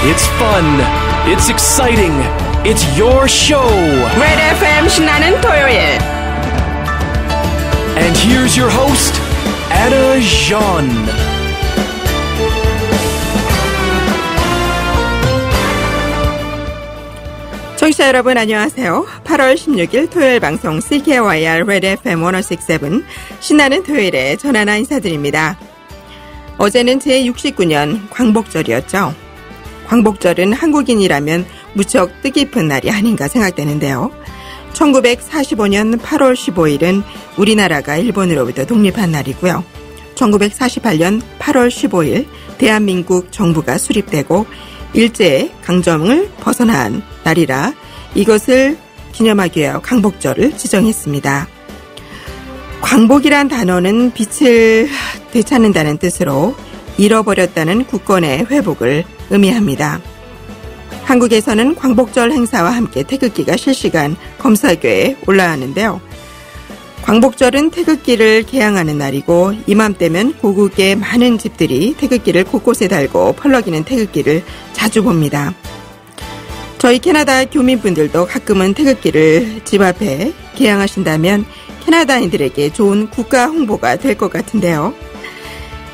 It's fun. It's exciting. It's your show. Red FM 신나는 토요일. And here's your host, Anna Jean. 청취자 여러분 안녕하세요. 8월 16일 토요일 방송 CKYR Red FM 1067 신나는 토요일에 전하나 인사드립니다. 어제는 제69년 광복절이었죠. 광복절은 한국인이라면 무척 뜻깊은 날이 아닌가 생각되는데요. 1945년 8월 15일은 우리나라가 일본으로부터 독립한 날이고요. 1948년 8월 15일 대한민국 정부가 수립되고 일제의 강점을 벗어난 날이라 이것을 기념하기 위하여 광복절을 지정했습니다. 광복이란 단어는 빛을 되찾는다는 뜻으로 잃어버렸다는 국권의 회복을 의미합니다. 한국에서는 광복절 행사와 함께 태극기가 실시간 검사교에 올라가는데요. 광복절은 태극기를 개양하는 날이고 이맘때면 고국의 많은 집들이 태극기를 곳곳에 달고 펄럭이는 태극기를 자주 봅니다. 저희 캐나다 교민분들도 가끔은 태극기를 집 앞에 개양하신다면 캐나다인들에게 좋은 국가 홍보가 될 것 같은데요.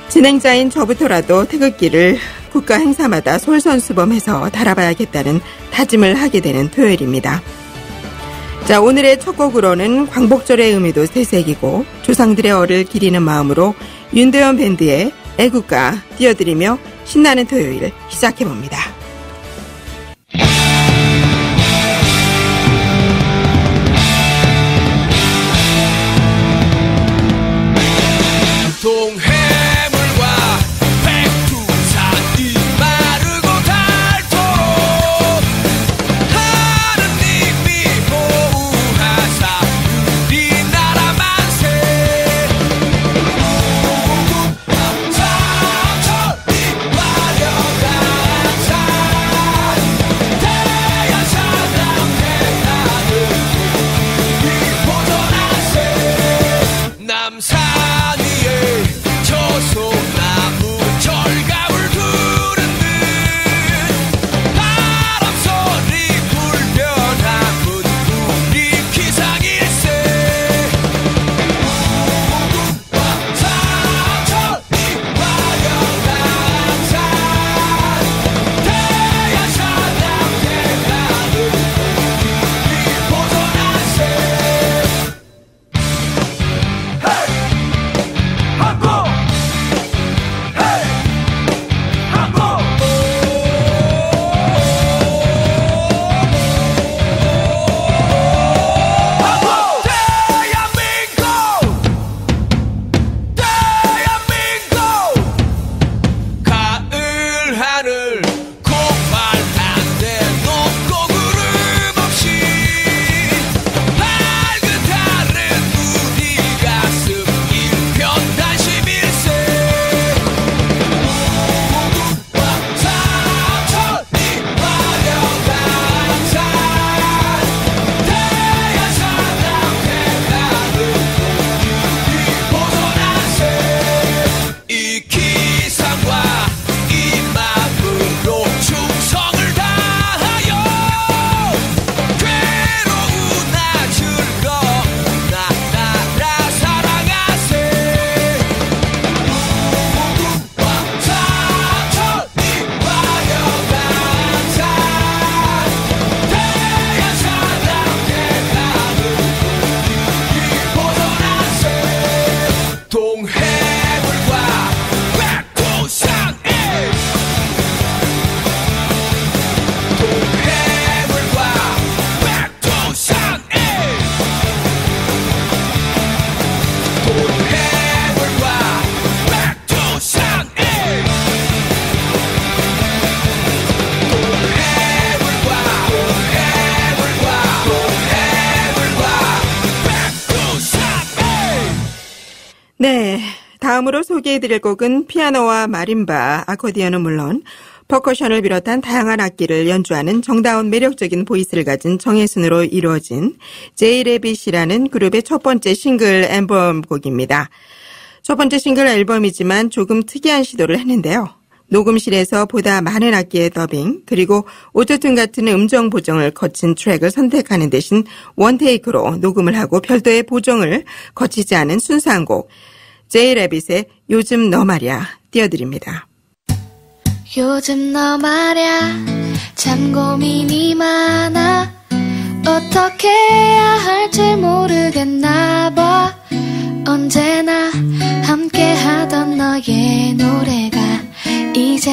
진행자인 저부터라도 태극기를 국가 행사마다 솔선수범해서 달아봐야겠다는 다짐을 하게 되는 토요일입니다. 자, 오늘의 첫 곡으로는 광복절의 의미도 되새기고 조상들의 얼을 기리는 마음으로 윤도현 밴드의 애국가 띄워드리며 신나는 토요일 시작해봅니다. 네, 다음으로 소개해드릴 곡은 피아노와 마림바, 아코디언은 물론 퍼커션을 비롯한 다양한 악기를 연주하는 정다운 매력적인 보이스를 가진 정혜순으로 이루어진 제이레빗이라는 그룹의 첫 번째 싱글 앨범 곡입니다. 첫 번째 싱글 앨범이지만 조금 특이한 시도를 했는데요. 녹음실에서 보다 많은 악기의 더빙 그리고 오토튠 같은 음정 보정을 거친 트랙을 선택하는 대신 원테이크로 녹음을 하고 별도의 보정을 거치지 않은 순수한 곡 제이 레빗의 요즘 너 말야 띄워드립니다. 요즘 너 말야 참 고민이 많아 어떻게 해야 할지 모르겠나 봐 언제나 함께 하던 너의 노래가 이제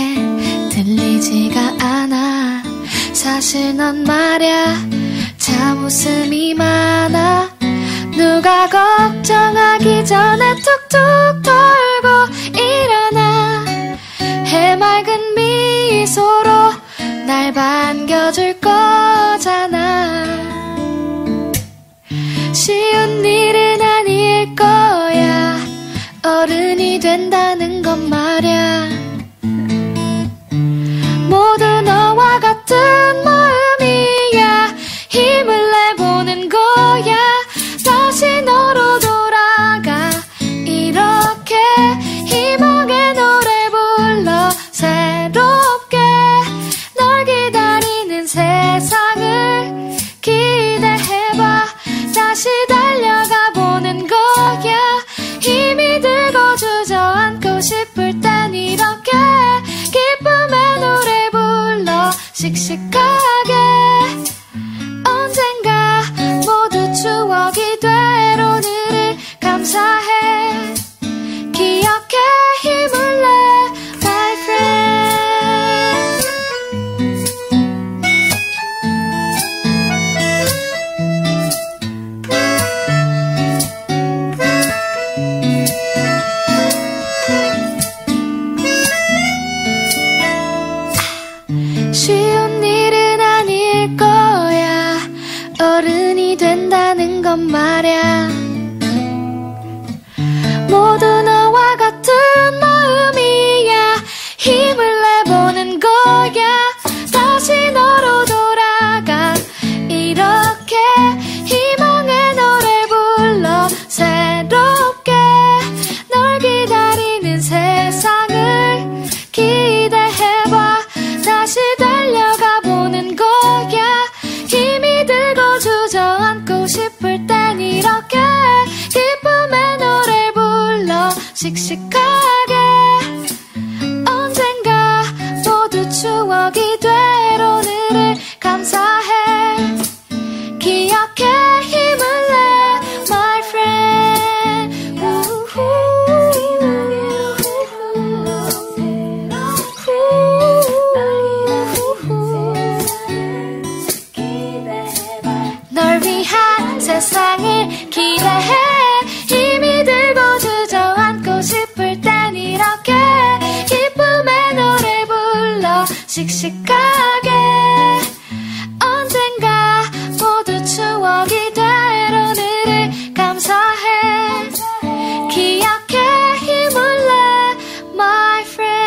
들리지가 않아 사실 넌 말야 참 웃음이 많아 누가 걱정하기 전에 툭툭 털고 일어나 해맑은 미소로 날 반겨줄 거잖아 쉬운 일은 아닐 거야 어른이 된다는 건 말야 모두 너와 같은 마음이야 힘을 내보는 거야 다시 너로 돌아가 이렇게 희망의 노래 불러 새롭게 널 기다리는 세상을 기대해봐 다시 달려가 보는 거야 힘이 들고 주저앉고 싶을 땐 이렇게 기쁨의 노래 불러 씩씩하게 언젠가 모두 추억이 될 오늘을 감사해 기억해 힘을 내 my friend 쉬운 일은 아닐 거야 어른이 된다는 건 말야 모두 너와 같은 마음이야 힘을 내보는 거야 다시 너로 돌아가 이렇게 희망의 노래 불러 새롭게 널 기다리는 세상을 기대해봐 다시 달려가 보는 거야 힘이 들고 주저앉고 싶을 땐 이렇게 기쁨의 노래 불러 씩씩하게 언젠가 모두 추억이 될 오늘을 감사해 기억해 힘을 내 my friend 널 위한 세상을 기대해 힘이 들고 주저앉고 싶을 땐 이렇게 기쁨의 노래 불러 씩씩하게 언젠가 모두 추억이 될 오늘을 감사해 기억해 힘을 내 my friend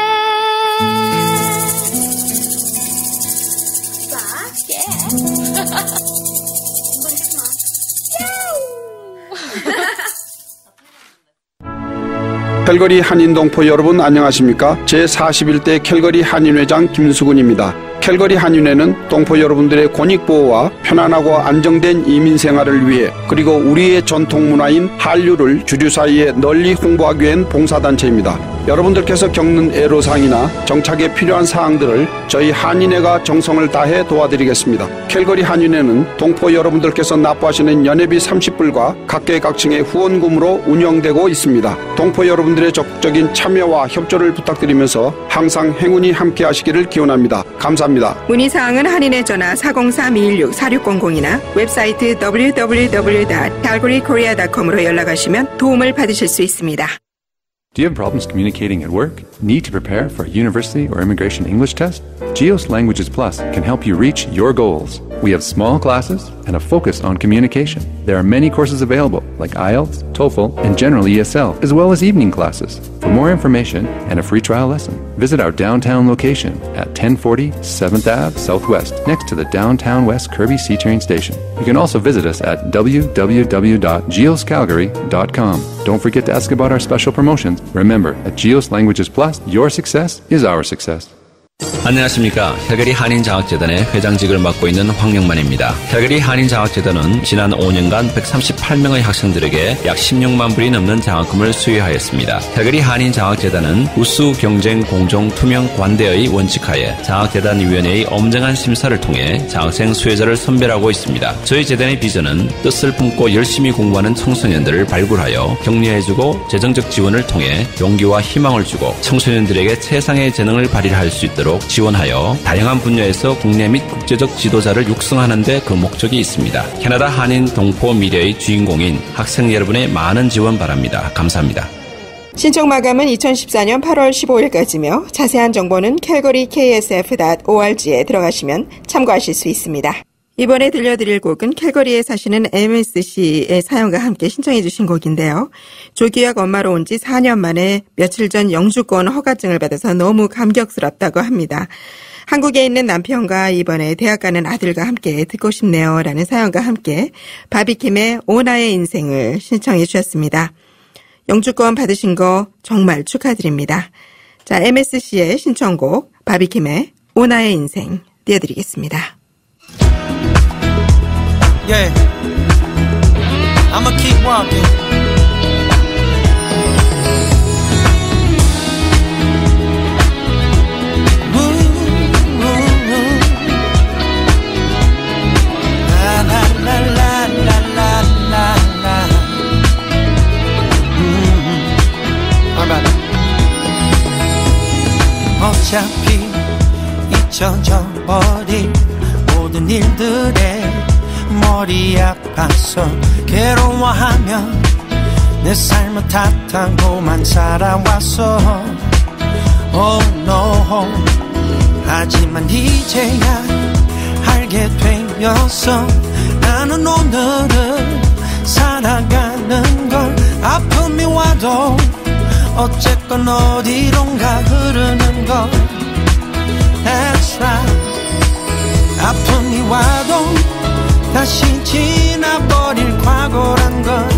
캘거리 한인동포 여러분 안녕하십니까? 제41대 캘거리 한인회장 김수근입니다. 캘거리 한인회는 동포 여러분들의 권익보호와 편안하고 안정된 이민생활을 위해 그리고 우리의 전통문화인 한류를 주류 사이에 널리 홍보하기 위한 봉사단체입니다. 여러분들께서 겪는 애로사항이나 정착에 필요한 사항들을 저희 한인회가 정성을 다해 도와드리겠습니다. 캘거리 한인회는 동포 여러분들께서 납부하시는 연회비 30불과 각계각층의 후원금으로 운영되고 있습니다. 동포 여러분들의 적극적인 참여와 협조를 부탁드리면서 항상 행운이 함께 하시기를 기원합니다. 감사합니다. 문의사항은 한인회 전화 403-216-4600이나 웹사이트 www.calgarykorea.com으로 연락하시면 도움을 받으실 수 있습니다. Do you have problems communicating at work? Need to prepare for a university or immigration English test? GEOS Languages Plus can help you reach your goals. We have small classes and a focus on communication. There are many courses available like IELTS, TOEFL, and General ESL, as well as evening classes. For For more information and a free trial lesson, visit our downtown location at 1040 7th Ave Southwest, next to the Downtown West Kirby C train station. You can also visit us at www.geoscalgary.com. Don't forget to ask about our special promotions. Remember, at Geos Languages Plus, your success is our success. 안녕하십니까. 캘거리 한인장학재단의 회장직을 맡고 있는 황영만입니다. 캘거리 한인장학재단은 지난 5년간 138명의 학생들에게 약 16만 불이 넘는 장학금을 수여하였습니다. 캘거리 한인장학재단은 우수, 경쟁, 공정, 투명, 관대의 원칙하에 장학재단위원회의 엄정한 심사를 통해 장학생 수혜자를 선별하고 있습니다. 저희 재단의 비전은 뜻을 품고 열심히 공부하는 청소년들을 발굴하여 격려해주고 재정적 지원을 통해 용기와 희망을 주고 청소년들에게 최상의 재능을 발휘할 수 있도록 지원하여 다양한 분야에서 국내 및 국제적 지도자를 육성하는 데 그 목적이 있습니다. 캐나다 한인 동포 미래의 주인공인 학생 여러분의 많은 지원 바랍니다. 감사합니다. 신청 마감은 2014년 8월 15일까지며 자세한 정보는 calgaryksf.org에 들어가시면 참고하실 수 있습니다. 이번에 들려드릴 곡은 캘거리에 사시는 MSC의 사연과 함께 신청해 주신 곡인데요. 조기약 엄마로 온 지 4년 만에 며칠 전 영주권 허가증을 받아서 너무 감격스럽다고 합니다. 한국에 있는 남편과 이번에 대학 가는 아들과 함께 듣고 싶네요 라는 사연과 함께 바비킴의 오나의 인생을 신청해 주셨습니다. 영주권 받으신 거 정말 축하드립니다. 자, MSC의 신청곡 바비킴의 오나의 인생 띄워드리겠습니다. Yeah, I'ma keep walking. Ooh, ooh, ooh. La la la la la la la la. Alright. 어차피 잊혀져 버릴 모든 일들에 머리 아파서 괴로워하며 내 삶을 탓하고만 살아왔어. Oh no. 하지만 이제야 알게 되었어. 나는 오늘을 살아가는 걸. 아픔이 와도 어쨌건 어디론가 흐르는 걸. That's right. 아픔이 와도 다시 지나버릴 과거란 걸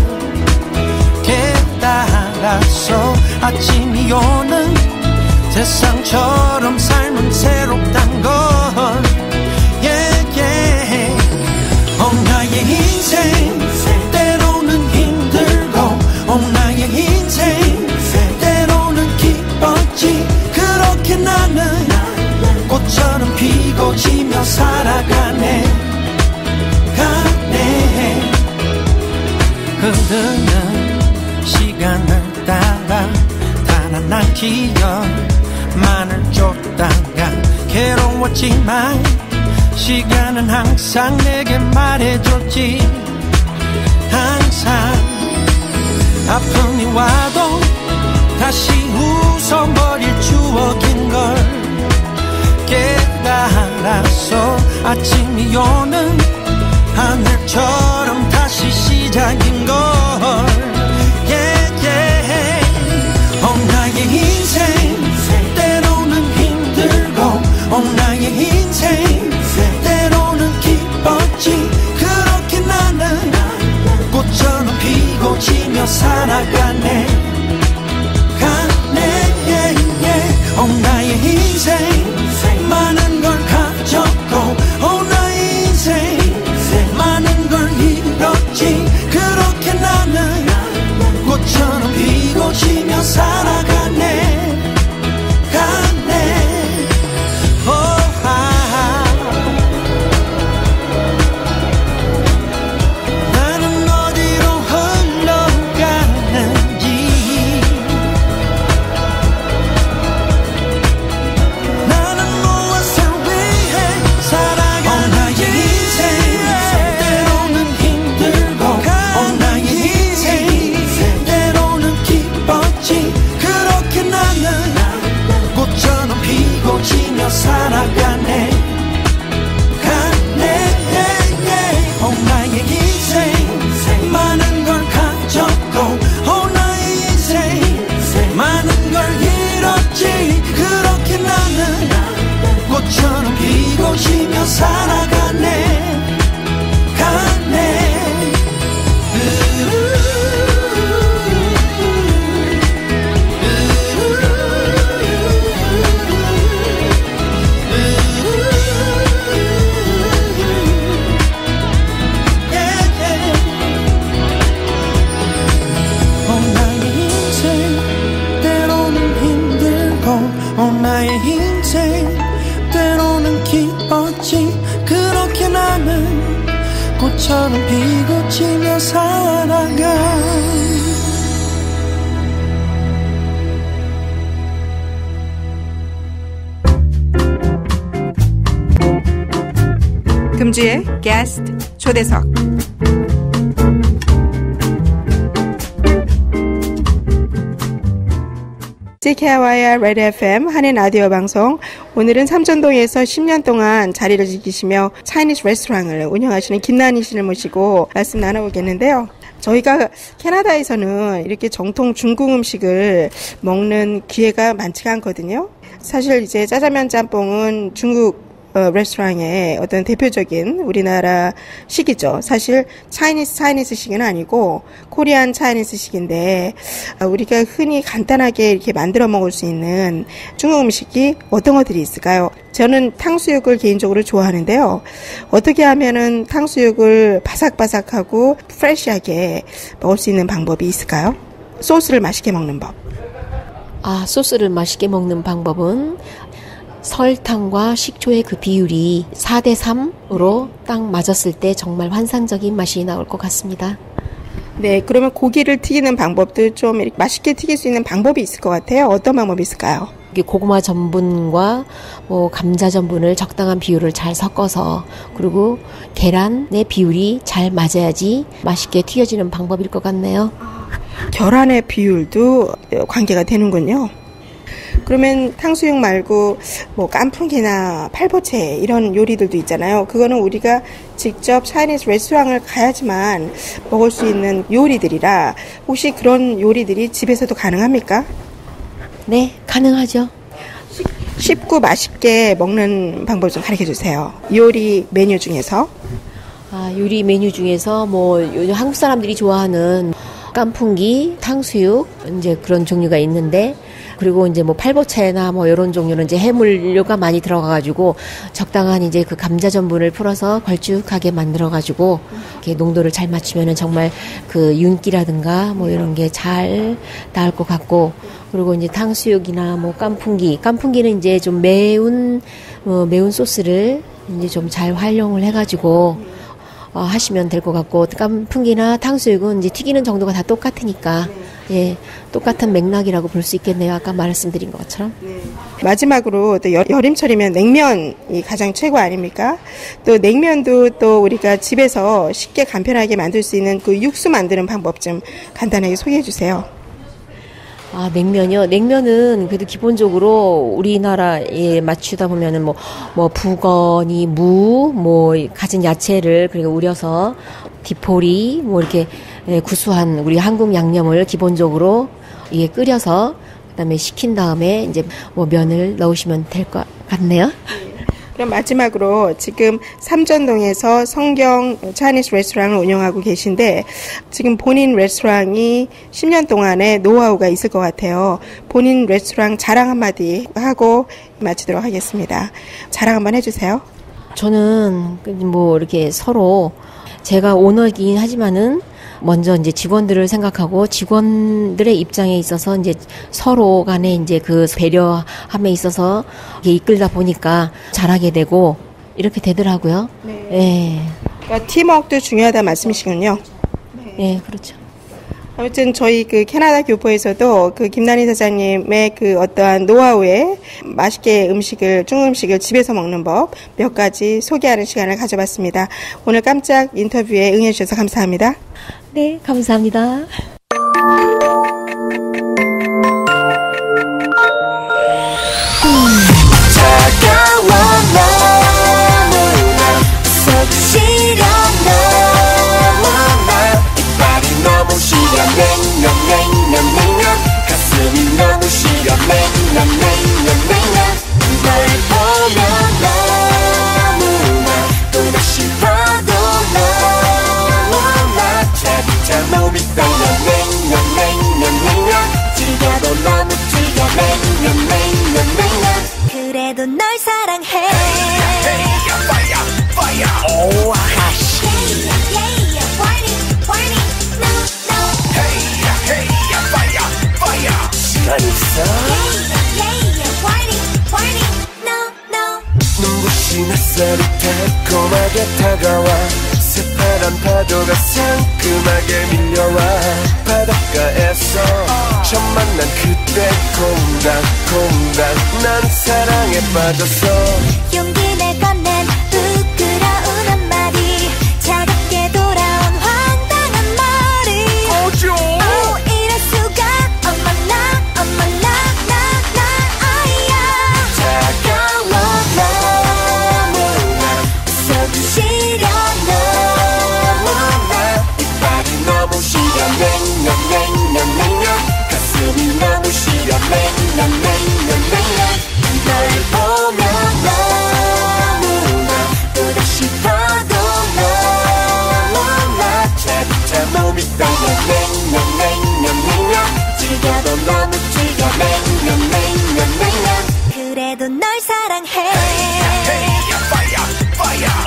깨달았어. 아침이 오는 세상처럼 삶은 새롭단 걸. Yeah, yeah. 나의 인생 때로는 힘들고 나의 인생 때로는 기뻤지. 그렇게 나는 꽃처럼 피고 지며 살아가네. 흐르는 시간을 따라 달아난 기억만을 쫓다가 괴로웠지만 시간은 항상 내게 말해줬지. 항상 아픔이 와도 다시 웃어버릴 추억인 걸 깨달았어. 아침이 오는 하늘처럼 다시 시작인 걸. Yeah, yeah. 나의 인생 때로는 힘들고 나의 인생 때로는 기뻤지. 그렇게 나는 꽃처럼 피고 지며 살아가네. yeah, yeah. 나의 인생 많은 걸 가졌고 나의 인생 많은 걸 잃었지. 그렇게 나는 꽃처럼 피고 지며 살아가네. 나는 어디로 흘러가는지 나는 무엇을 위해 살아가는지. 나의 인생 때로는 힘들고 나의 인생 때로는 기뻤지. 그렇게 나는 꽃처럼 피고 지며 살아가네. 나의 인생 많은 걸 가졌고 나의 인생 많은 있지. 그렇게 나는 꽃처럼 피고 지며 살아가. 금주의 게스트 초대석. CKYR 레드 FM 한인 라디오 방송. 오늘은 삼전동에서 10년 동안 자리를 지키시며 차이니즈 레스토랑을 운영하시는 김난희 씨를 모시고 말씀 나눠보겠는데요. 저희가 캐나다에서는 이렇게 정통 중국 음식을 먹는 기회가 많지가 않거든요. 사실 이제 짜장면 짬뽕은 중국 레스토랑의 어떤 대표적인 우리나라 식이죠. 사실 차이니스식은 아니고 코리안 차이니스식인데 우리가 흔히 간단하게 이렇게 만들어 먹을 수 있는 중국 음식이 어떤 것들이 있을까요? 저는 탕수육을 개인적으로 좋아하는데요. 어떻게 하면은 탕수육을 바삭바삭하고 프레시하게 먹을 수 있는 방법이 있을까요? 소스를 맛있게 먹는 법. 소스를 맛있게 먹는 방법은 설탕과 식초의 그 비율이 4대3으로 딱 맞았을 때 정말 환상적인 맛이 나올 것 같습니다. 네, 그러면 고기를 튀기는 방법도 좀 이렇게 맛있게 튀길 수 있는 방법이 있을 것 같아요. 어떤 방법이 있을까요? 고구마 전분과 감자 전분을 적당한 비율을 잘 섞어서, 그리고 계란의 비율이 잘 맞아야지 맛있게 튀겨지는 방법일 것 같네요. 계란의 비율도 관계가 되는군요. 그러면 탕수육 말고 깐풍기나 팔보채 이런 요리들도 있잖아요. 그거는 우리가 직접 차이니즈 레스토랑을 가야지만 먹을 수 있는 요리들이라 혹시 그런 요리들이 집에서도 가능합니까? 네, 가능하죠. 쉽고 맛있게 먹는 방법 좀 가르쳐 주세요. 요리 메뉴 중에서. 요리 메뉴 중에서 요즘 한국 사람들이 좋아하는 깐풍기, 탕수육 이제 그런 종류가 있는데, 그리고 이제 팔보채나 이런 종류는 이제 해물류가 많이 들어가가지고 적당한 이제 그 감자 전분을 풀어서 걸쭉하게 만들어가지고 이렇게 농도를 잘 맞추면은 정말 그 윤기라든가 이런 게 잘 나올 것 같고, 그리고 이제 탕수육이나 깐풍기는 이제 좀 매운 소스를 이제 좀 잘 활용을 해가지고 하시면 될 것 같고, 깐풍기나 탕수육은 이제 튀기는 정도가 다 똑같으니까 예, 똑같은 맥락이라고 볼 수 있겠네요. 아까 말씀드린 것처럼. 네. 마지막으로 또 여름철이면 냉면이 가장 최고 아닙니까? 또 냉면도 또 우리가 집에서 쉽게 간편하게 만들 수 있는 그 육수 만드는 방법 좀 간단하게 소개해 주세요. 냉면이요? 냉면은 그래도 기본적으로 우리나라에 맞추다 보면은 부거니, 가진 야채를 그리고 우려서 디포리, 이렇게 구수한 우리 한국 양념을 기본적으로 이게 끓여서 그다음에 식힌 다음에 이제 면을 넣으시면 될 것 같네요. 그럼 마지막으로 지금 삼전동에서 성경 차이니스 레스토랑을 운영하고 계신데 지금 본인 레스토랑이 10년 동안의 노하우가 있을 것 같아요. 본인 레스토랑 자랑 한마디 하고 마치도록 하겠습니다. 자랑 한번 해주세요. 저는 이렇게 서로 제가 오너이긴 하지만은 먼저 이제 직원들을 생각하고 직원들의 입장에 있어서 이제 서로 간에 이제 그 배려함에 있어서 이끌다 보니까 잘하게 되고 이렇게 되더라고요. 네. 네. 그러니까 팀워크도 중요하다 말씀이시군요. 네, 그렇죠. 아무튼 저희 그 캐나다 교포에서도 그 김난희 사장님의 그 어떠한 노하우에 맛있게 중국 음식을 집에서 먹는 법 몇 가지 소개하는 시간을 가져봤습니다. 오늘 깜짝 인터뷰에 응해주셔서 감사합니다. 네, 감사합니다. 차가워 너무나 속 시려 너무나 이빨이 너무 시려 냉면 가슴이 너무 시려 냉면 널 보면 너무나 또다시 봐도 너무나 차디차 몸이 떨려 젖은 햇살이 달콤하게 다가와 새파란 파도가 상큼하게 밀려와 바닷가에서 처음 만난 그때 콩닥콩닥 난 사랑에 빠졌어. 용기 내 건넨 부끄러운 한마디 차갑게 돌아온 황당한 말이 이럴 수가 어머나 아이야. 차가워 너무나 서두시려 너무나 이빨이 너무 시려 냉면 가슴이 너무 시려 냉면 널 보면 너무나 또다시 봐도 너무나 차차 몸이 떨려 냉면 즐겨도 너무 즐겨 냉면 그래도 널 사랑해.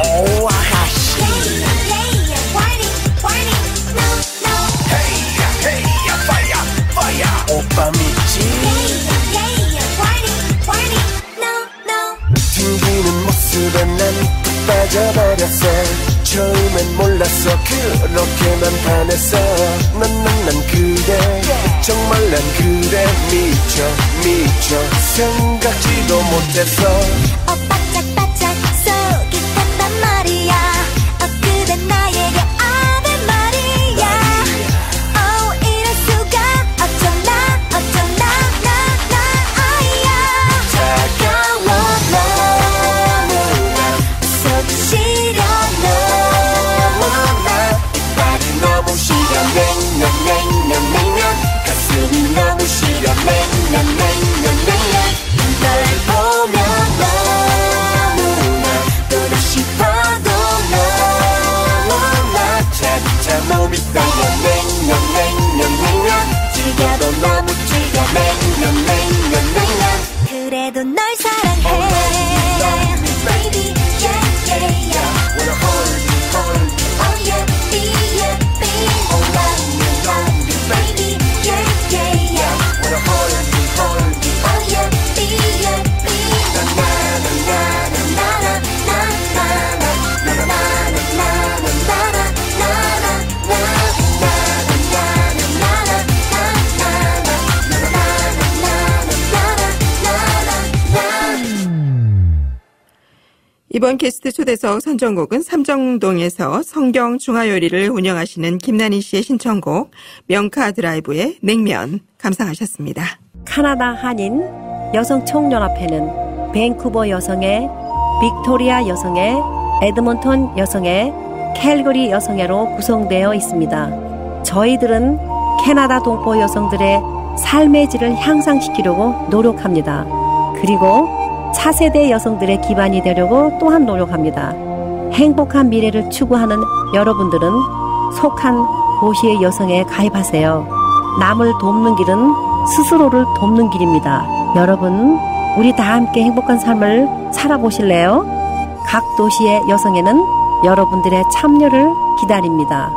오 아하씨 오빠 믿지? 튕기는 모습에 난 푹 빠져버렸어. 처음엔 몰랐어 그렇게만 반했어. 난 그래 정말 난 그래 미쳐 생각지도 못했어. 바짝바짝 속이 탔단 말이야. 그대 나에게 아는 말이야. 이럴 수가 어쩌나 아이야. 차가워 너무나 서두시려 너무나 이빨이 너무 시려 냉면 가슴이 너무 시려 냉면 널 보면 너무나 또다시 봐도 너무나 차차 몸이 떨려 냉면 즐겨도 너무 즐겨 냉면 그래도 널 사랑해. Baby yeah wanna hold me oh yeah be love me baby yeah wanna hold me oh yeah be 이번 게스트 초대석 선정곡은 삼정동에서 성경 중화요리를 운영하시는 김난희 씨의 신청곡 명카 드라이브의 냉면 감상하셨습니다. 캐나다 한인 여성총연합회는 밴쿠버 여성회, 빅토리아 여성회, 에드먼턴 여성회, 캘거리 여성회로 구성되어 있습니다. 저희들은 캐나다 동포 여성들의 삶의 질을 향상시키려고 노력합니다. 그리고 차세대 여성들의 기반이 되려고 또한 노력합니다. 행복한 미래를 추구하는 여러분들은 속한 도시의 여성에 가입하세요. 남을 돕는 길은 스스로를 돕는 길입니다. 여러분, 우리 다 함께 행복한 삶을 살아보실래요? 각 도시의 여성에는 여러분들의 참여를 기다립니다.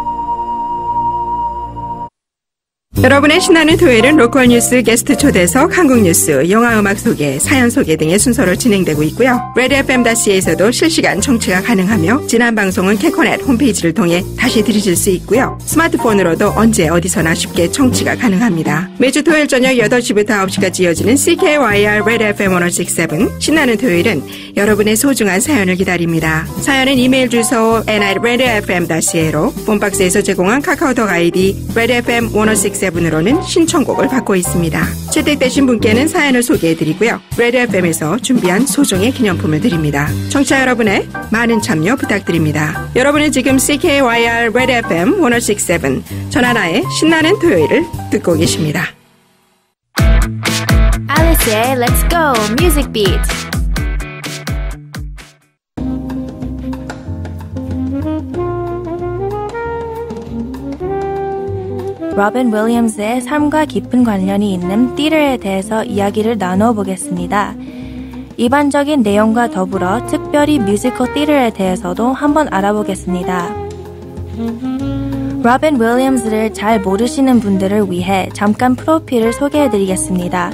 여러분의 신나는 토요일은 로컬 뉴스, 게스트 초대석, 한국 뉴스, 영화 음악 소개, 사연 소개 등의 순서로 진행되고 있고요. redfm.ca에서도 실시간 청취가 가능하며 지난 방송은 캐코넷 홈페이지를 통해 다시 들으실 수 있고요. 스마트폰으로도 언제 어디서나 쉽게 청취가 가능합니다. 매주 토요일 저녁 8시부터 9시까지 이어지는 CKYR redfm 1067 신나는 토요일은 여러분의 소중한 사연을 기다립니다. 사연은 이메일 주소 n@redfm.ca로 폰박스에서 제공한 카카오톡 아이디 redfm 1067 으로는 신청곡을 받고 있습니다. 채택되신 분께는 사연을 소개해드리고요. redfm에서 준비한 소정의 기념품을 드립니다. 청취자 여러분의 많은 참여 부탁드립니다. 여러분은 지금 CKYR redfm 1067 전하나의 신나는 토요일을 듣고 계십니다. Alice의 Let's Go Music Beat. 로빈 윌리엄스의 삶과 깊은 관련이 있는 띠르에 대해서 이야기를 나눠보겠습니다. 일반적인 내용과 더불어 특별히 뮤지컬 띠르에 대해서도 한번 알아보겠습니다. 로빈 윌리엄스를 잘 모르시는 분들을 위해 잠깐 프로필을 소개해드리겠습니다.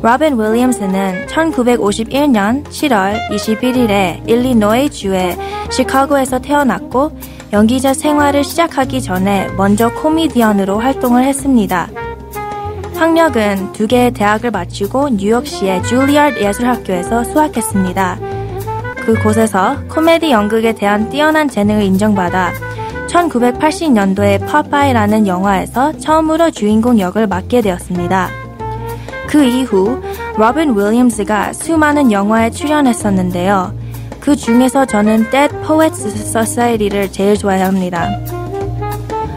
로빈 윌리엄스는 1951년 7월 21일에 일리노이 주의 시카고에서 태어났고 연기자 생활을 시작하기 전에 먼저 코미디언으로 활동을 했습니다. 학력은 2개의 대학을 마치고 뉴욕시의 줄리아드 예술학교에서 수학했습니다. 그곳에서 코미디 연극에 대한 뛰어난 재능을 인정받아 1980년도에 파파이라는 영화에서 처음으로 주인공 역을 맡게 되었습니다. 그 이후 로빈 윌리엄스가 수많은 영화에 출연했었는데요. 그 중에서 저는 Dead Poets Society를 제일 좋아합니다.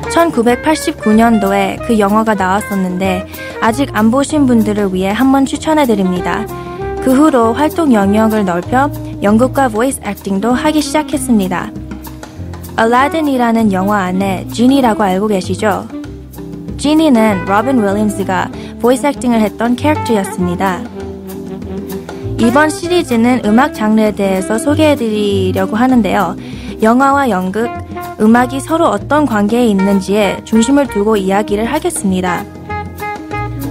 1989년도에 그 영화가 나왔었는데 아직 안 보신 분들을 위해 한번 추천해드립니다. 그 후로 활동 영역을 넓혀 연극과 보이스 액팅도 하기 시작했습니다. 알라딘이라는 영화 안에 지니라고 알고 계시죠? 지니는 로빈 윌리엄스가 보이스 액팅을 했던 캐릭터였습니다. 이번 시리즈는 음악 장르에 대해서 소개해드리려고 하는데요. 영화와 연극, 음악이 서로 어떤 관계에 있는지에 중심을 두고 이야기를 하겠습니다.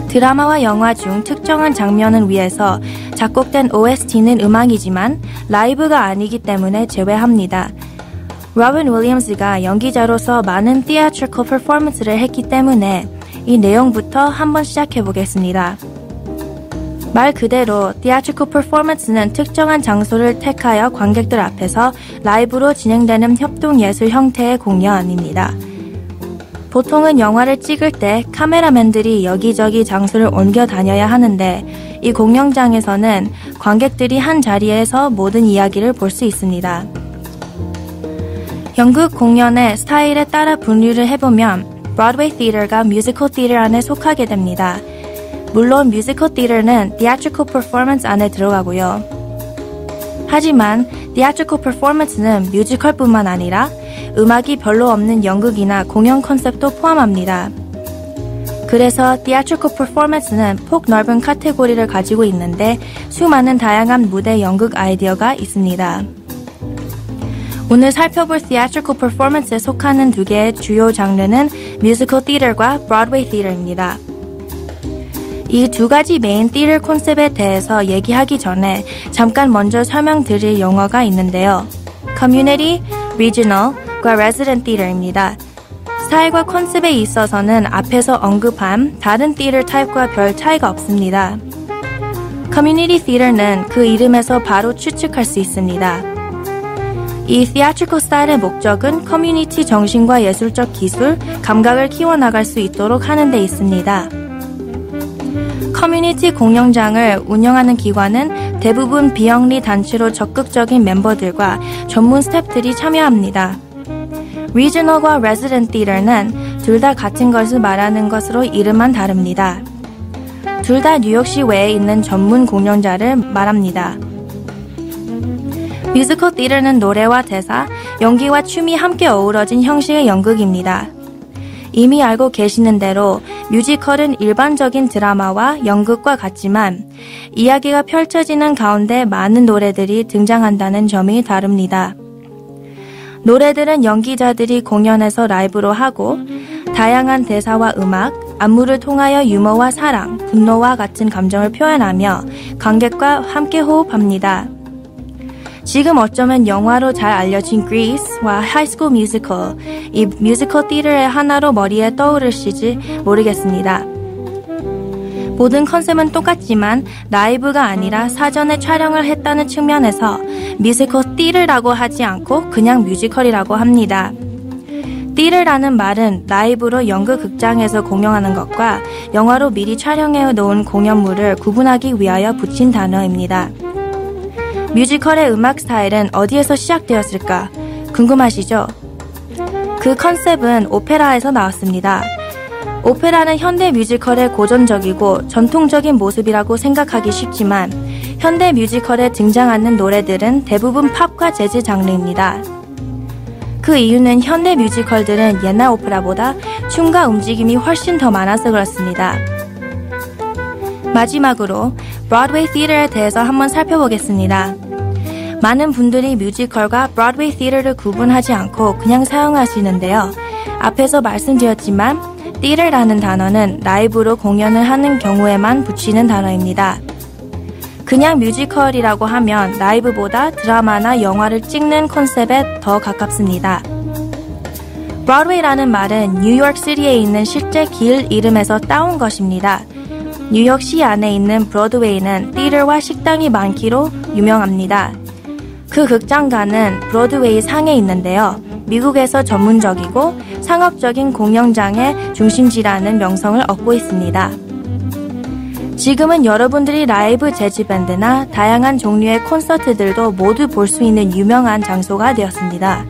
드라마와 영화 중 특정한 장면을 위해서 작곡된 OST는 음악이지만 라이브가 아니기 때문에 제외합니다. 로빈 윌리엄스가 연기자로서 많은 theatrical performance를 했기 때문에 이 내용부터 한번 시작해 보겠습니다. 말 그대로 theatrical performance는 특정한 장소를 택하여 관객들 앞에서 라이브로 진행되는 협동예술 형태의 공연입니다. 보통은 영화를 찍을 때 카메라맨들이 여기저기 장소를 옮겨 다녀야 하는데 이 공연장에서는 관객들이 한 자리에서 모든 이야기를 볼 수 있습니다. 연극 공연의 스타일에 따라 분류를 해보면 브로드웨이 티어터가 뮤지컬 티어터 안에 속하게 됩니다. 물론 뮤지컬 티어터는 theatrical performance 안에 들어가고요. 하지만 theatrical performance는 뮤지컬뿐만 아니라 음악이 별로 없는 연극이나 공연 컨셉도 포함합니다. 그래서 theatrical performance는 폭넓은 카테고리를 가지고 있는데 수많은 다양한 무대 연극 아이디어가 있습니다. 오늘 살펴볼 theatrical performance에 속하는 2개의 주요 장르는 뮤지컬 티어터과 브로드웨이 티어터입니다. 이 2가지 메인 티어터 콘셉트에 대해서 얘기하기 전에 잠깐 먼저 설명드릴 영화가 있는데요. Community, Regional과 Resident Theater입니다. 스타일과 컨셉에 있어서는 앞에서 언급한 다른 티어터 타입과 별 차이가 없습니다. Community Theater는 그 이름에서 바로 추측할 수 있습니다. 이 theatrical 스타일의 목적은 커뮤니티 정신과 예술적 기술, 감각을 키워나갈 수 있도록 하는 데 있습니다. 커뮤니티 공연장을 운영하는 기관은 대부분 비영리 단체로 적극적인 멤버들과 전문 스태프들이 참여합니다. Regional과 Resident Theater는 둘 다 같은 것을 말하는 것으로 이름만 다릅니다. 둘 다 뉴욕시 외에 있는 전문 공연자를 말합니다. 뮤지컬 티어터는 노래와 대사, 연기와 춤이 함께 어우러진 형식의 연극입니다. 이미 알고 계시는 대로 뮤지컬은 일반적인 드라마와 연극과 같지만 이야기가 펼쳐지는 가운데 많은 노래들이 등장한다는 점이 다릅니다. 노래들은 연기자들이 공연에서 라이브로 하고 다양한 대사와 음악, 안무를 통하여 유머와 사랑, 분노와 같은 감정을 표현하며 관객과 함께 호흡합니다. 지금 어쩌면 영화로 잘 알려진 Grease와 High School Musical, 이 뮤지컬 티어터의 하나로 머리에 떠오르실지 모르겠습니다. 모든 컨셉은 똑같지만 라이브가 아니라 사전에 촬영을 했다는 측면에서 뮤지컬 티어터라고 하지 않고 그냥 뮤지컬이라고 합니다. 티어터라는 말은 라이브로 연극 극장에서 공연하는 것과 영화로 미리 촬영해 놓은 공연물을 구분하기 위하여 붙인 단어입니다. 뮤지컬의 음악 스타일은 어디에서 시작되었을까? 궁금하시죠? 그 컨셉은 오페라에서 나왔습니다. 오페라는 현대 뮤지컬의 고전적이고 전통적인 모습이라고 생각하기 쉽지만 현대 뮤지컬에 등장하는 노래들은 대부분 팝과 재즈 장르입니다. 그 이유는 현대 뮤지컬들은 옛날 오페라보다 춤과 움직임이 훨씬 더 많아서 그렇습니다. 마지막으로 브로드웨이 티어터에 대해서 한번 살펴보겠습니다. 많은 분들이 뮤지컬과 브로드웨이 티어터를 구분하지 않고 그냥 사용하시는데요. 앞에서 말씀드렸지만 theater라는 단어는 라이브로 공연을 하는 경우에만 붙이는 단어입니다. 그냥 뮤지컬이라고 하면 라이브보다 드라마나 영화를 찍는 컨셉에 더 가깝습니다. 브로드웨이라는 말은 뉴욕시티에 있는 실제 길 이름에서 따온 것입니다. 뉴욕시 안에 있는 브로드웨이는 theater와 식당이 많기로 유명합니다. 그 극장가는 브로드웨이 상에 있는데요. 미국에서 전문적이고 상업적인 공연장의 중심지라는 명성을 얻고 있습니다. 지금은 여러분들이 라이브 재즈 밴드나 다양한 종류의 콘서트들도 모두 볼 수 있는 유명한 장소가 되었습니다.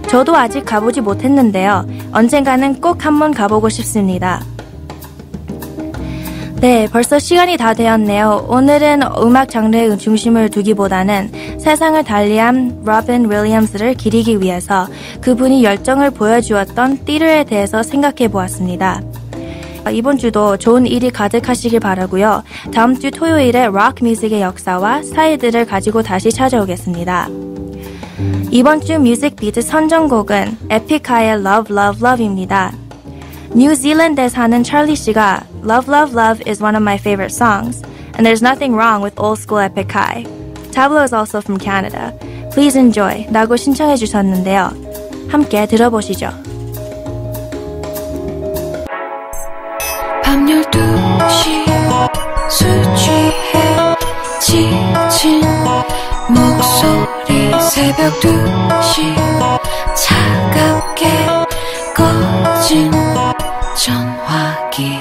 저도 아직 가보지 못했는데요. 언젠가는 꼭 한번 가보고 싶습니다. 네, 벌써 시간이 다 되었네요. 오늘은 음악 장르에 중심을 두기보다는 세상을 달리한 로빈 윌리엄스를 기리기 위해서 그분이 열정을 보여주었던 theater에 대해서 생각해 보았습니다. 이번 주도 좋은 일이 가득하시길 바라고요. 다음 주 토요일에 록 뮤직의 역사와 스타일들을 가지고 다시 찾아오겠습니다. 이번 주 뮤직 비트 선정곡은 에픽하의 Love Love Love입니다. 뉴질랜드에 사는 찰리 씨가 Love Love Love is one of my favorite songs, and there's nothing wrong with old school epic high. Tableau is also from Canada. Please enjoy 라고 신청해 주셨는데요. 함께 들어보시죠. 밤 12시 술 취해 지친 목소리 새벽 2시 차갑게 꺼진 전화기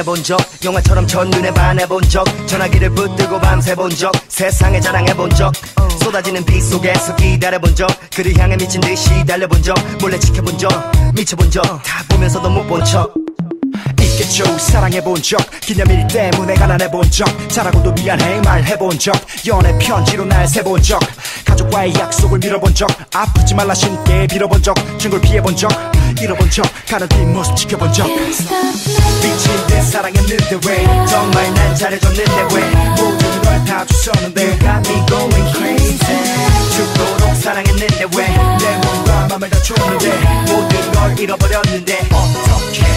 본 적, 영화처럼 첫눈에 반해본 적, 전화기를 붙들고 밤새 본 적, 세상에 자랑해본 적, 쏟아지는 비 속에서 기다려본 적, 그를 향해 미친 듯이 달려본 적, 몰래 지켜본 적, 미쳐본 적, 다 보면서도 못 본 척. 있겠죠. 사랑해본 적, 기념일 때문에 가난해본 적, 잘하고도 미안해 말해본 적, 연애 편지로 날 세본 적, 가족과의 약속을 밀어본 적, 아프지 말라 신께 빌어본 적, 친구를 피해본 적, 잃어본 적, 가는 뒷모습 지켜본 적. 미친 듯 사랑했는데 왜 정말 난 잘해줬는데 왜 모든 걸 다 줬었는데 You got me going crazy. 죽도록 사랑했는데 왜 내 몸과 맘을 다 줬는데 모든 걸 잃어버렸는데 어떡해.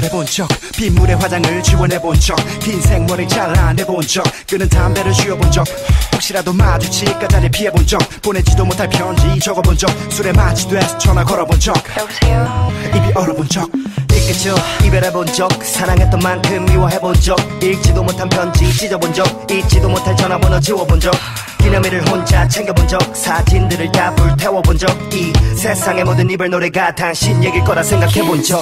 해본 적, 빗물에 화장을 지원해본 적, 긴 생머리 잘라내본 적, 끄는 담배를 쥐어본 적, 혹시라도 마주칠까 자리 피해본 적, 보내지도 못할 편지 적어본 적, 술에 마취돼서 전화 걸어본 적, 여보세요? 입이 얼어본 적 있겠죠. 이별해본 적, 사랑했던 만큼 미워해본 적, 읽지도 못한 편지 찢어본 적, 잊지도 못할 전화번호 지워본 적, 기념일을 혼자 챙겨본 적, 사진들을 다 불태워본 적, 이 세상의 모든 이별 노래가 당신 얘길 거라 생각해본 적.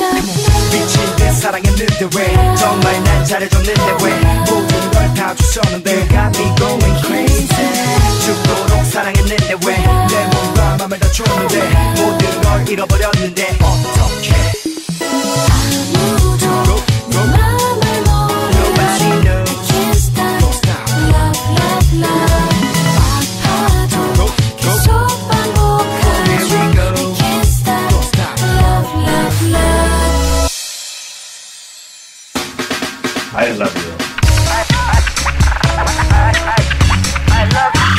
미친 듯 사랑했는데 왜 정말 난 잘해줬는데 왜 모든 걸 다 줬었는데 You got me going crazy. 죽도록 사랑했는데 왜 내 몸과 맘을 다 줬는데 모든 걸 잃어버렸는데 어떡해. I love you. I love you.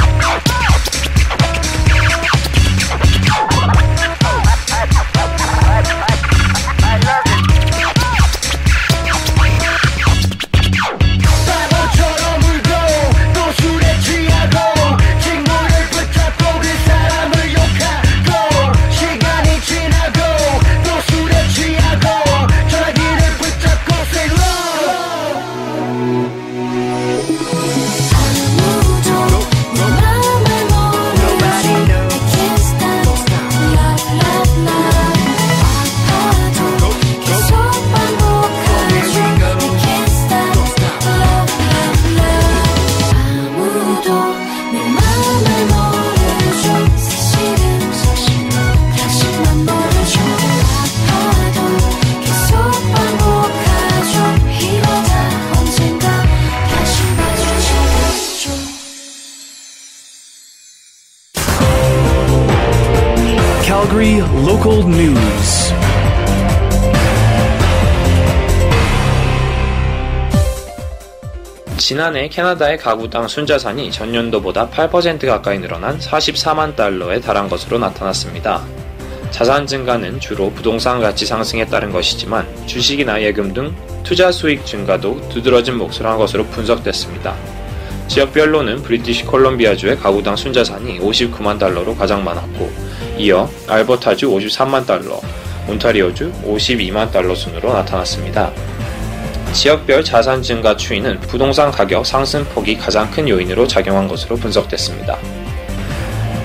지난해 캐나다의 가구당 순자산이 전년도보다 8% 가까이 늘어난 44만 달러에 달한 것으로 나타났습니다. 자산 증가는 주로 부동산 가치 상승에 따른 것이지만 주식이나 예금 등 투자 수익 증가도 두드러진 몫을 한 것으로 분석됐습니다. 지역별로는 브리티시 콜롬비아주의 가구당 순자산이 59만 달러로 가장 많았고, 이어 알버타주 53만 달러, 온타리오주 52만 달러 순으로 나타났습니다. 지역별 자산 증가 추이는 부동산 가격 상승폭이 가장 큰 요인으로 작용한 것으로 분석됐습니다.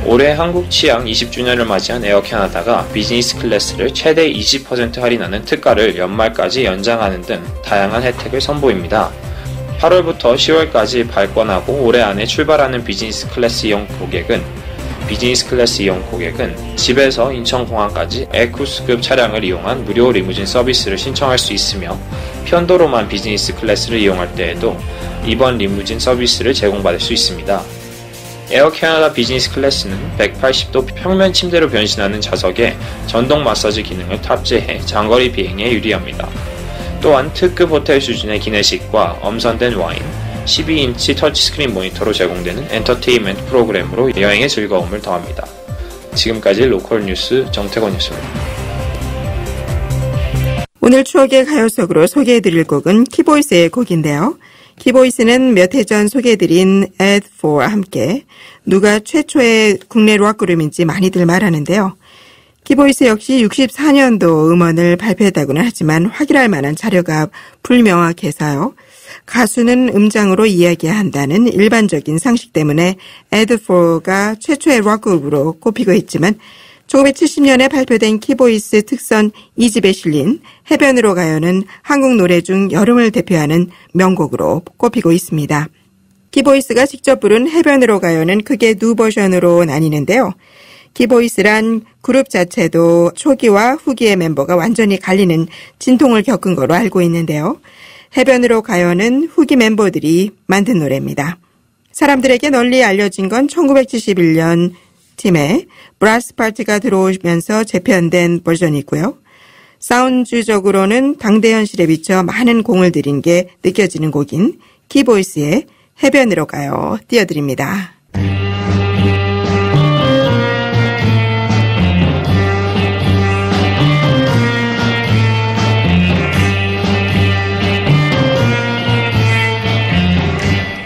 올해 한국 취항 20주년을 맞이한 에어 캐나다가 비즈니스 클래스를 최대 20% 할인하는 특가를 연말까지 연장하는 등 다양한 혜택을 선보입니다. 8월부터 10월까지 발권하고 올해 안에 출발하는 비즈니스 클래스 이용 고객은 집에서 인천공항까지 에쿠스급 차량을 이용한 무료 리무진 서비스를 신청할 수 있으며, 편도로만 비즈니스 클래스를 이용할 때에도 이번 리무진 서비스를 제공받을 수 있습니다. 에어 캐나다 비즈니스 클래스는 180도 평면 침대로 변신하는 좌석에 전동 마사지 기능을 탑재해 장거리 비행에 유리합니다. 또한 특급 호텔 수준의 기내식과 엄선된 와인, 12인치 터치스크린 모니터로 제공되는 엔터테인먼트 프로그램으로 여행의 즐거움을 더합니다. 지금까지 로컬 뉴스 정태권이었습니다. 오늘 추억의 가요속으로 소개해드릴 곡은 키보이스의 곡인데요. 키보이스는 몇 해 전 소개해드린 Ad4와 함께 누가 최초의 국내 락 그룹인지 많이들 말하는데요. 키보이스 역시 64년도 음원을 발표했다고는 하지만 확인할 만한 자료가 불명확해서요. 가수는 음장으로 이야기해야 한다는 일반적인 상식 때문에 Ad4가 최초의 락 그룹으로 꼽히고 있지만 1970년에 발표된 키보이스 특선 2집에 실린 해변으로 가요는 한국 노래 중 여름을 대표하는 명곡으로 꼽히고 있습니다. 키보이스가 직접 부른 해변으로 가요는 크게 두 버전으로 나뉘는데요. 키보이스란 그룹 자체도 초기와 후기의 멤버가 완전히 갈리는 진통을 겪은 거로 알고 있는데요. 해변으로 가요는 후기 멤버들이 만든 노래입니다. 사람들에게 널리 알려진 건 1971년 팀에 브라스 파트가 들어오면서 재편된 버전이고요. 사운드적으로는 당대 현실에 비춰 많은 공을 들인 게 느껴지는 곡인 키보이스의 해변으로 가요 띄워드립니다.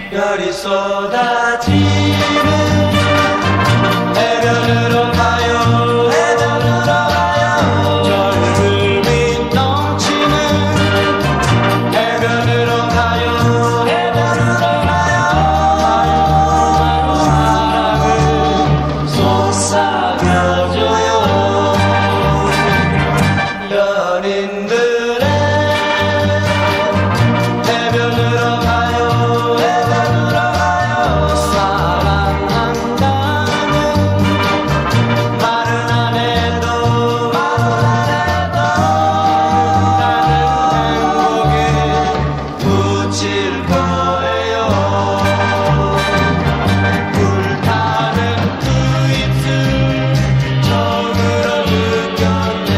별이 쏟아지는 해변으로 가요, 해변으로 가요. 젊음이 넘치는 해변으로 가요, 해변으로 가요. 사랑을 쏟아겨줘요. 연인들의 해변으로 가요, 해변으로 가요. 사랑한다는 말은 안 해도 나는 행복에 붙일 거예요. 불타는 그 입술 적으로 느꼈네.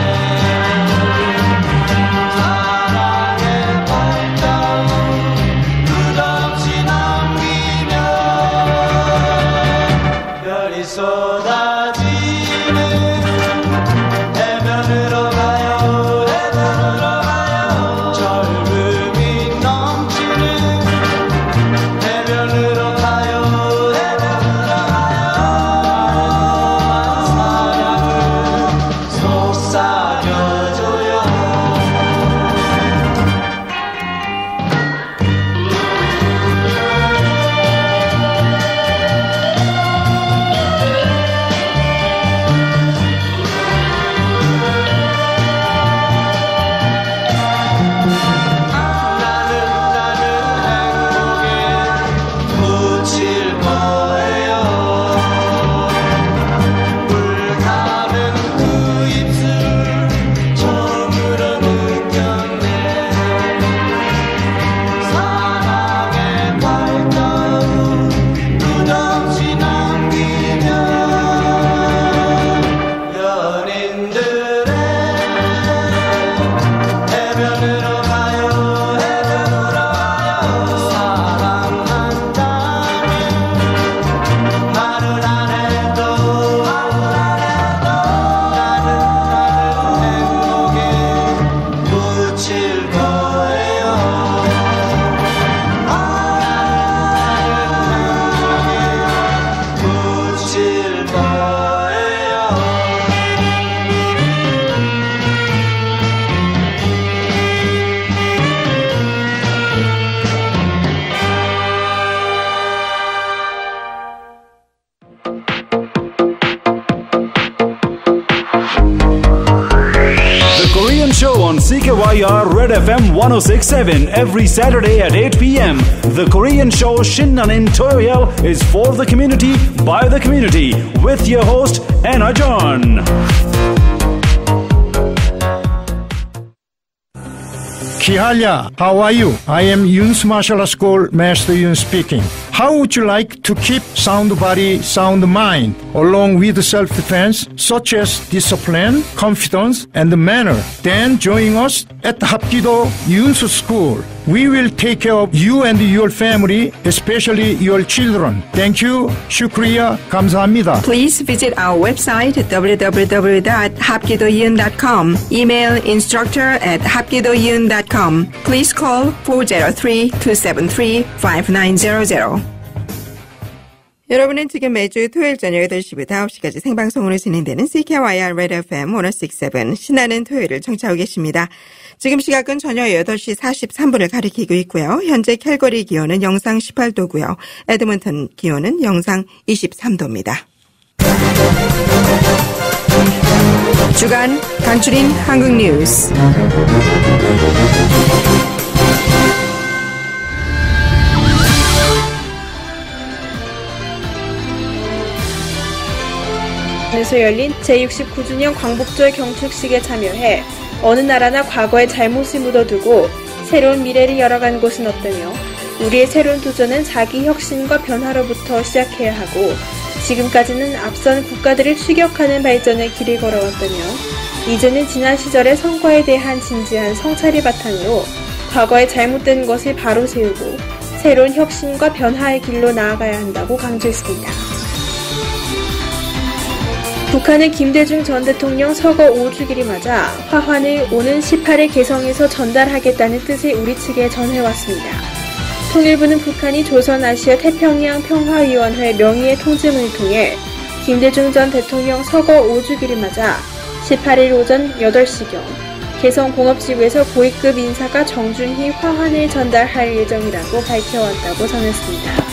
on CKYR Red FM 106.7 every Saturday at 8 p.m. The Korean show 신나는 토요일 is for the community, by the community, with your host, Anna John. Kihalya, how are you? I am Yun's Martial Arts School Master Yun speaking. How would you like to keep sound body, sound mind, along with self-defense, such as discipline, confidence, and manner? Then join us at Hapkido Yun's School. We will take care of you and your family, especially your children. Thank you. Shukriya. 감사합니다. Please visit our website www.hapkidoyun.com. Email instructor@hapkidoyun.com. Please call 403-273-5900. 여러분은 지금 매주 토요일 저녁 8시부터 9시까지 생방송으로 진행되는 CKYR Red FM 106.7 신나는 토요일을 청취하고 계십니다. 지금 시각은 저녁 8시 43분을 가리키고 있고요. 현재 캘거리 기온은 영상 18도고요. 에드먼턴 기온은 영상 23도입니다. 주간 간추린 한국 뉴스. 에서 열린 제69주년 광복절 경축식에 참여해 어느 나라나 과거의 잘못을 묻어두고 새로운 미래를 열어간 곳은 없다며 우리의 새로운 도전은 자기 혁신과 변화로부터 시작해야 하고 지금까지는 앞선 국가들을 추격하는 발전의 길을 걸어왔다며 이제는 지난 시절의 성과에 대한 진지한 성찰을 바탕으로 과거의 잘못된 것을 바로 세우고 새로운 혁신과 변화의 길로 나아가야 한다고 강조했습니다. 북한은 김대중 전 대통령 서거 5주기를 맞아 화환을 오는 18일 개성에서 전달하겠다는 뜻을 우리 측에 전해왔습니다. 통일부는 북한이 조선아시아 태평양 평화위원회 명의의 통지문을 통해 김대중 전 대통령 서거 5주기를 맞아 18일 오전 8시경 개성공업지구에서 고위급 인사가 정중히 화환을 전달할 예정이라고 밝혀왔다고 전했습니다.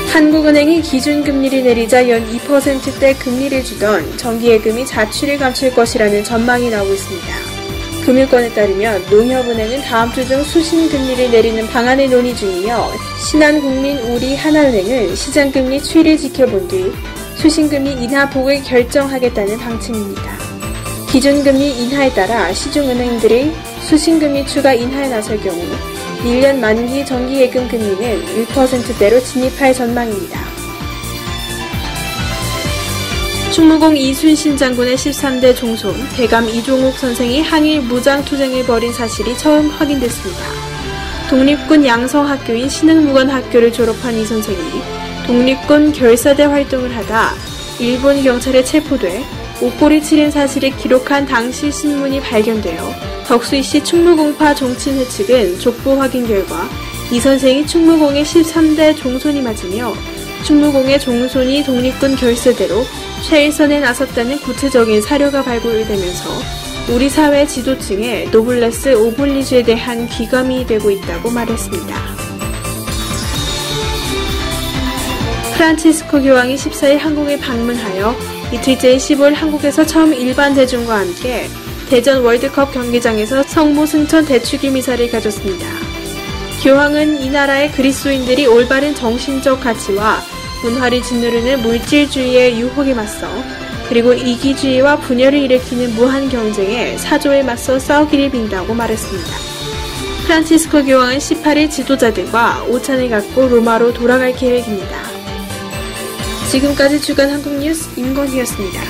한국은행이 기준금리를 내리자 연 2%대 금리를 주던 정기예금이 자취를 감출 것이라는 전망이 나오고 있습니다. 금융권에 따르면 농협은행은 다음 주 중 수신금리를 내리는 방안을 논의 중이며 신한국민 우리하나은행은 시장금리 추이를 지켜본 뒤 수신금리 인하폭을 결정하겠다는 방침입니다. 기준금리 인하에 따라 시중은행들이 수신금리 추가 인하에 나설 경우 1년 만기 정기예금 금리는 1%대로 진입할 전망입니다. 충무공 이순신 장군의 13대 종손 대감 이종욱 선생이 항일 무장투쟁을 벌인 사실이 처음 확인됐습니다. 독립군 양성학교인 신흥무관학교를 졸업한 이 선생이 독립군 결사대 활동을 하다 일본 경찰에 체포돼 옥고를 치른 사실을 기록한 당시 신문이 발견되어 덕수이시 충무공파 종친회 측은 족보 확인 결과 이 선생이 충무공의 13대 종손이 맞으며 충무공의 종손이 독립군 결사대로 최일선에 나섰다는 구체적인 사료가 발굴되면서 우리 사회 지도층에 노블레스 오블리주에 대한 귀감이 되고 있다고 말했습니다. 프란치스코 교황이 14일 한국에 방문하여 이틀째인 15일 한국에서 처음 일반 대중과 함께 대전 월드컵 경기장에서 성모 승천 대축일 미사를 가졌습니다. 교황은 이 나라의 그리스도인들이 올바른 정신적 가치와 문화를 짓누르는 물질주의의 유혹에 맞서 그리고 이기주의와 분열을 일으키는 무한 경쟁에 사조에 맞서 싸우기를 빈다고 말했습니다. 프란치스코 교황은 18일 지도자들과 오찬을 갖고 로마로 돌아갈 계획입니다. 지금까지 주간 한국뉴스 임건희였습니다.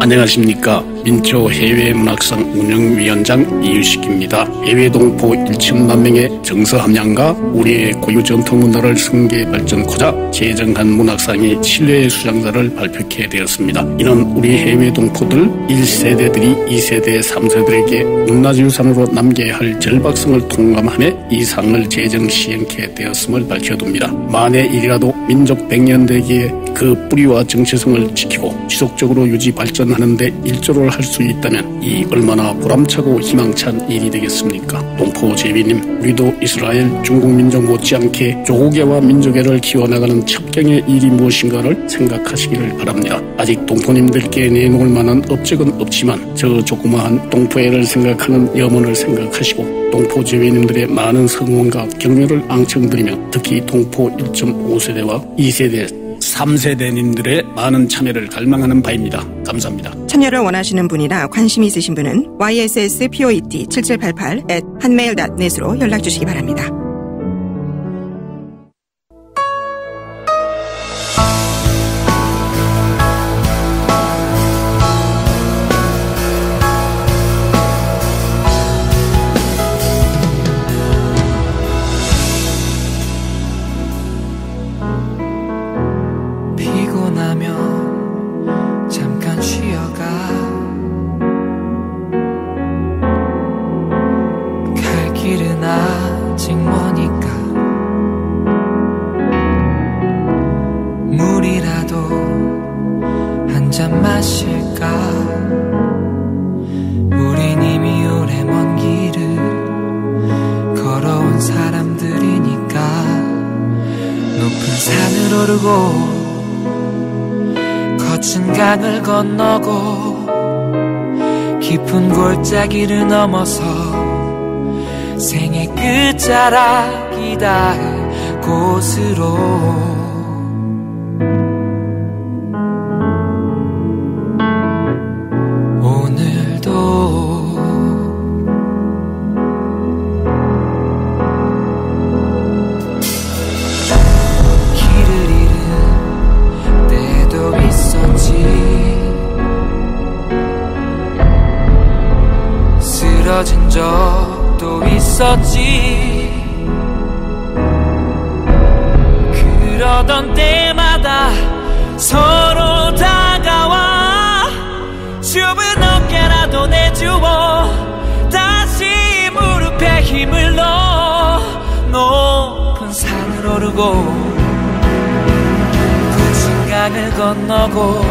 안녕하십니까. 민초 해외문학상 운영위원장 이유식입니다. 해외 동포 1천만 명의 정서 함양과 우리의 고유 전통 문화를 승계 발전코자 제정한 문학상이 7회 수상자를 발표하게 되었습니다. 이는 우리 해외 동포들 1세대들이 2세대, 3세들에게 문화유산으로 남겨야 할 절박성을 통감하며 이 상을 제정 시행케 되었음을 밝혀둡니다. 만에 일이라도 민족 백년대계의 그 뿌리와 정체성을 지키고 지속적으로 유지 발전하는 데 일조를 할 수 있다면 이 얼마나 보람차고 희망찬 일이 되겠습니까? 동포제비님, 우리도 이스라엘, 중국 민족 못지않게 조국애와 민족애를 키워나가는 첩경의 일이 무엇인가를 생각하시기를 바랍니다. 아직 동포님들께 내놓을 만한 업적은 없지만 저 조그마한 동포애를 생각하는 염원을 생각하시고 동포제비님들의 많은 성원과 격려를 앙청드리며 특히 동포 1.5세대와 2세대 3세대님들의 많은 참여를 갈망하는 바입니다. 감사합니다. 참여를 원하시는 분이나 관심이 있으신 분은 ysspot7788@hanmail.net으로 연락 주시기 바랍니다. 강을 건너고 깊은 골짜기를 넘어서 생의 끝자락이 닿을 곳으로 쓰러진 적도 있었지. 그러던 때마다 서로 다가와 좁은 어깨라도 내주어 다시 무릎에 힘을 넣어 높은 산을 오르고 굳은 강을 건너고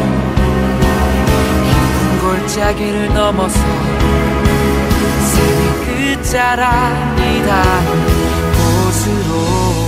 깊은 골짜기를 넘어서 끝자락이 닿은 곳으로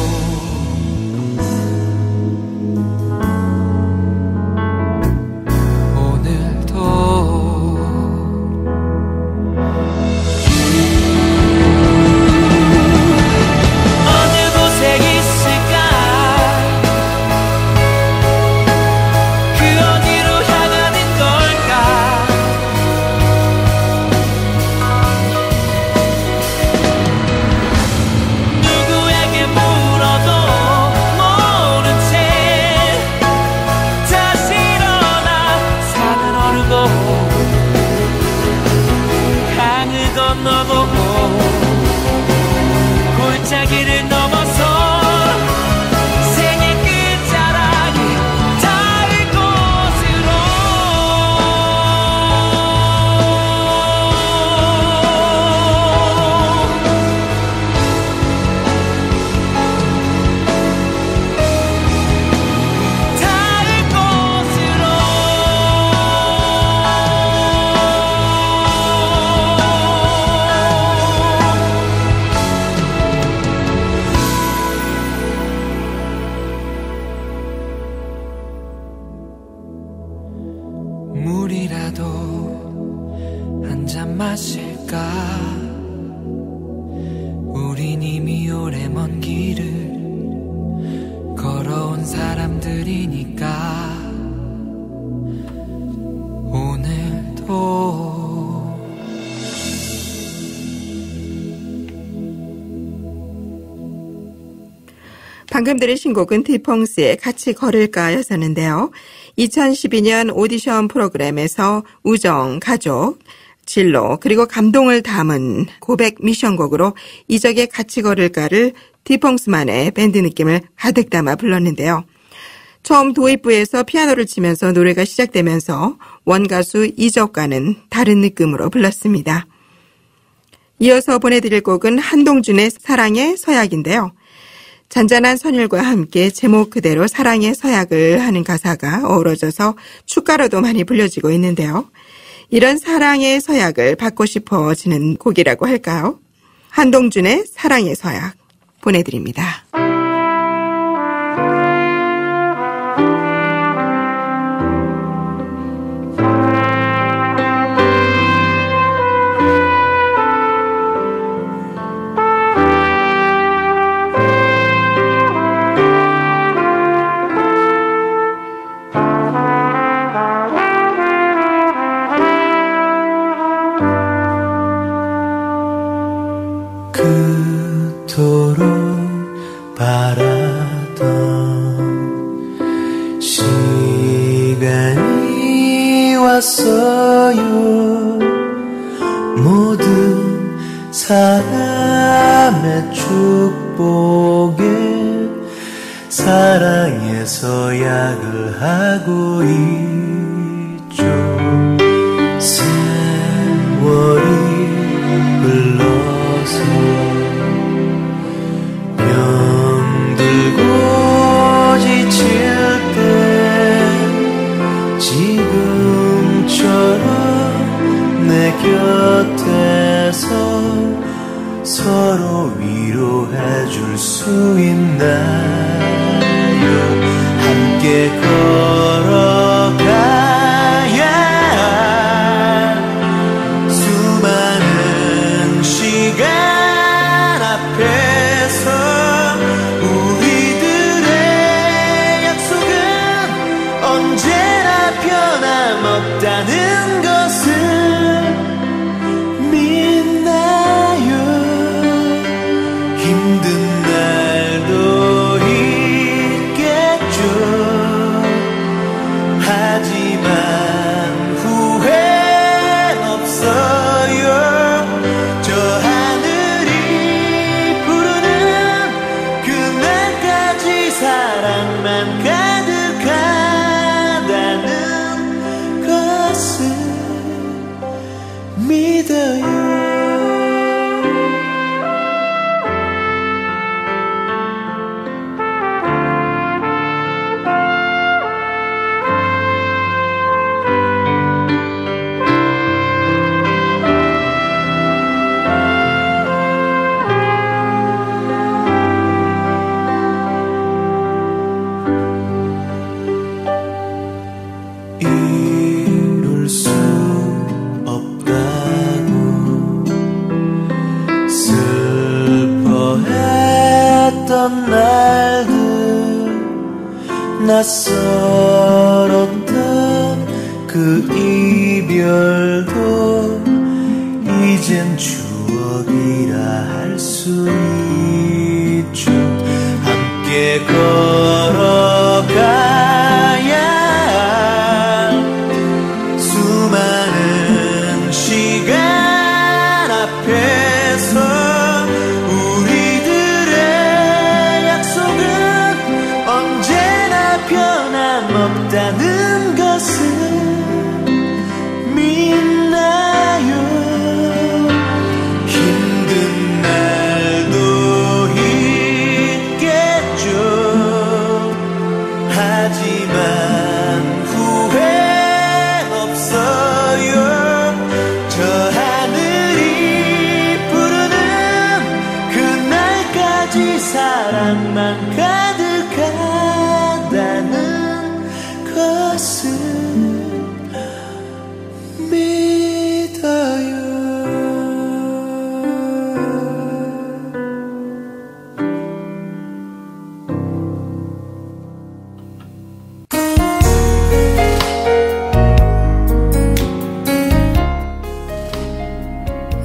골짜기를 넘어서 생의 끝자락이 닿을 곳으로 닿을 곳으로 물이라도 한 잔 마실까? 우린 이미 오래 먼 길을 걸어온 사람들이니까 오늘도 방금 들으신 곡은 디펑스의 같이 걸을까였었는데요. 2012년 오디션 프로그램에서 우정, 가족, 진로 그리고 감동을 담은 고백 미션곡으로 이적의 같이 걸을까를 디펑스만의 밴드 느낌을 가득 담아 불렀는데요. 처음 도입부에서 피아노를 치면서 노래가 시작되면서 원가수 이적과는 다른 느낌으로 불렀습니다. 이어서 보내드릴 곡은 한동준의 사랑의 서약인데요. 잔잔한 선율과 함께 제목 그대로 사랑의 서약을 하는 가사가 어우러져서 축가로도 많이 불려지고 있는데요. 이런 사랑의 서약을 받고 싶어지는 곡이라고 할까요? 한동준의 사랑의 서약 보내드립니다. 그토록 바라던 시간이 왔어요. 모든 사람의 축복에 사랑의 서약을 하고 있죠. 세월이 흘러서 병들고 지칠 때 지금처럼 내 곁에서 서로 위로해 줄 수 있나요? 함께 걸어가야 수많은 시간 앞에서 우리들의 약속은 언제나 변함없다는 것을 믿나요? 힘든 날도 있겠죠. 하지만 후회는 없어요. 저 하늘이 부르는 그날까지 사랑만 가득하다는 것을 믿어요. 이룰 수 없다고 슬퍼했던 날들 낯설었던 그 이별도 이젠 추억이라 할 수 있죠. 함께 걸어가야 수많은 시간 앞에서 우리들의 약속은 언제나 변함없다는 것을 믿나요? 힘든 날도 있겠죠. 하지만 후회 없어요. 저 하늘이 부르는 그날까지 사랑만 가득하다는 것을 믿어요.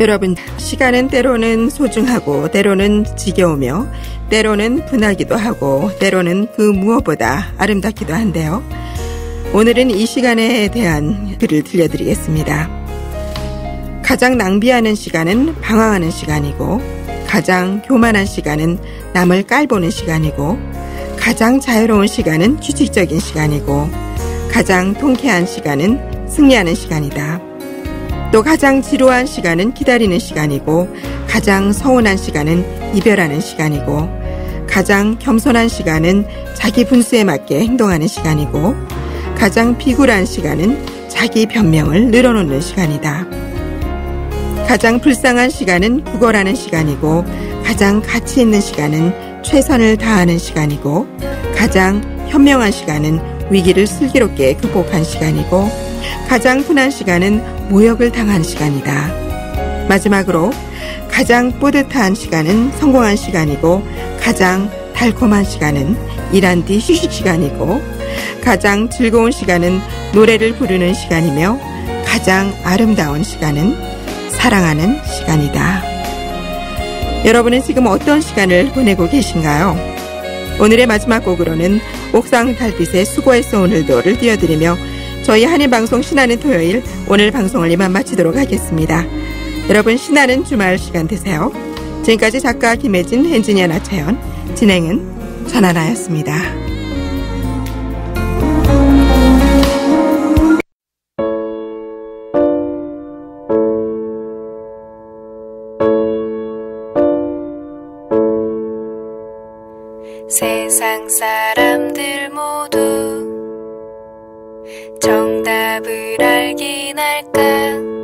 여러분, 시간은 때로는 소중하고 때로는 지겨우며 때로는 분하기도 하고 때로는 그 무엇보다 아름답기도 한데요. 오늘은 이 시간에 대한 글을 들려드리겠습니다. 가장 낭비하는 시간은 방황하는 시간이고, 가장 교만한 시간은 남을 깔보는 시간이고, 가장 자유로운 시간은 규칙적인 시간이고, 가장 통쾌한 시간은 승리하는 시간이다. 또 가장 지루한 시간은 기다리는 시간이고, 가장 서운한 시간은 이별하는 시간이고, 가장 겸손한 시간은 자기 분수에 맞게 행동하는 시간이고 가장 비굴한 시간은 자기 변명을 늘어놓는 시간이다. 가장 불쌍한 시간은 구걸하는 시간이고 가장 가치 있는 시간은 최선을 다하는 시간이고 가장 현명한 시간은 위기를 슬기롭게 극복한 시간이고 가장 흔한 시간은 모욕을 당한 시간이다. 마지막으로 가장 뿌듯한 시간은 성공한 시간이고 가장 달콤한 시간은 일한 뒤 휴식 시간이고 가장 즐거운 시간은 노래를 부르는 시간이며 가장 아름다운 시간은 사랑하는 시간이다. 여러분은 지금 어떤 시간을 보내고 계신가요? 오늘의 마지막 곡으로는 옥상 달빛의 수고했어 오늘도를 띄워드리며 저희 한인방송 신나는 토요일 오늘 방송을 이만 마치도록 하겠습니다. 여러분 신나는 주말 시간 되세요. 지금까지 작가 김혜진, 엔지니어 나차연, 진행은 전하나였습니다. 세상 사람들 모두 정답을 알긴 할까?